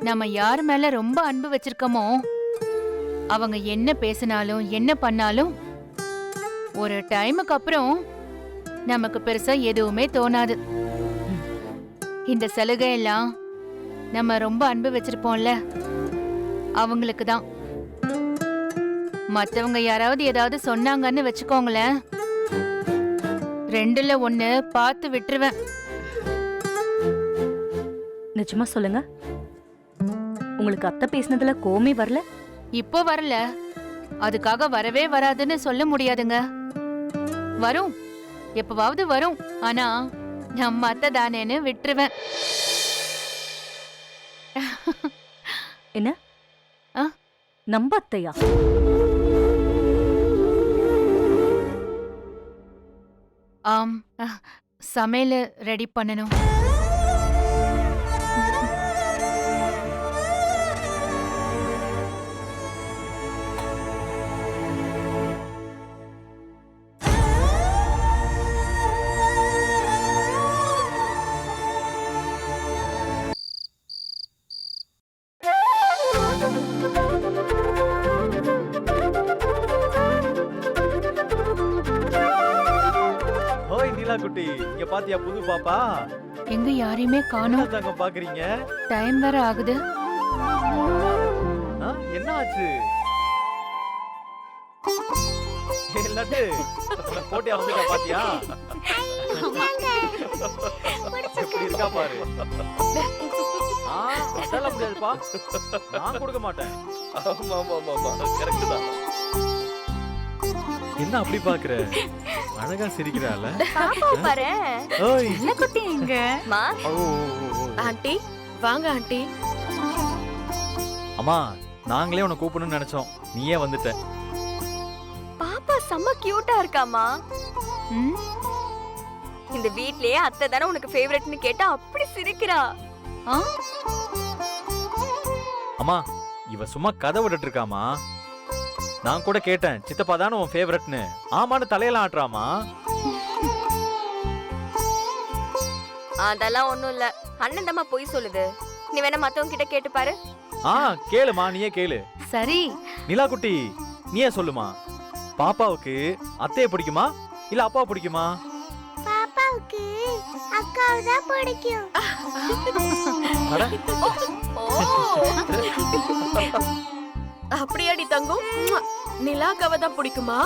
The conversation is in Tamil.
நம்ம யார் மேல ரொம்ப அன்பு வச்சிருக்கோமோ அவங்க என்ன பேசினாலும் என்ன பண்ணாலும் ஒரு டைமுக்கு அப்புறம் நமக்கு பெருசா எதுவுமே தோணாது. இந்த சலுகை எல்லாம் நம்ம ரொம்ப அன்பு வச்சிருப்போம்ல அவங்களுக்கு தான். மத்தவங்க யாராவது ஏதாவது சொன்னாங்கன்னு வச்சுக்கோங்களேன், ரெண்டுல ஒண்ணு பார்த்து விட்டுருவேன். நிஜமா சொல்லுங்க, உங்களுக்கு அத்தை பேசினதுல கோவமே வரல? இப்போ வரல, அதுக்காக வரவே வராதுன்னு சொல்ல முடியாதுங்க. வரும், எப்பவாவது வரும். ஆனா நம்ம அத்தை தானேன்னு விட்டுருவேன். என்ன நம்ம அத்தையா? ஆம், சமையல் ரெடி பண்ணணும். ஓய் நீலா குட்டி, இங்க பாத்தியா புது பாப்பா? எங்க யாரையுமே காணோம். என்ன தங்கம் பாக்குறீங்க? டைம் வேற ஆகுது. என்ன ஆச்சு? லட்டு போட்டியா வந்துட்டா பாத்தியா? எப்படி இருக்கா பாரு. அதெல்லாம் முடியாதுப்பா, நான் கொடுக்க மாட்டேன். ஆமா ஆமா ஆமா கரெக்ட் தான். என்ன அப்படி பாக்குற? அழகா சிரிக்கிறாள. பாப்பா பாரு. ஓய் என்ன குட்டி எங்க? மா ஆண்டி வாங்க ஆண்டி. அம்மா, நாங்களே உன்னை கூப்பிடணும்னு நினைச்சோம், நீயே வந்துட்ட. பாப்பா செம்ம கியூட்டா இருக்காமா. ம், இந்த வீட்லயே அத்தை தானே உனக்கு ஃபேவரட்னு கேட்டா அப்படி சிரிக்கிறா. ஆ, அம்மா, இவ சும்மா கதை விட்டுட்டு இருக்காமா. நான் கூட கேட்டேன், சித்தப்பா தானே உன் ஃபேவரட்னு. ஆமான்னு தலையெல்லாம் ஆட்டுறாமா. அதெல்லாம் ஒண்ணும் இல்ல, அண்ணன் தம்மா போய் சொல்லுது. நீ வேணா மத்தவங்க கிட்ட கேட்டு பாரு. கேளுமா, நீயே கேளு. சரி. நிலா குட்டி, நீயே சொல்லுமா, பாப்பாவுக்கு அத்தையை பிடிக்குமா இல்ல அப்பாவை பிடிக்குமா? பாப்பாவுக்கு அக்காவை தான் பிடிக்கும். அட, அப்படியாடி தங்கம்? நிலாக்காவை தான் பிடிக்குமா?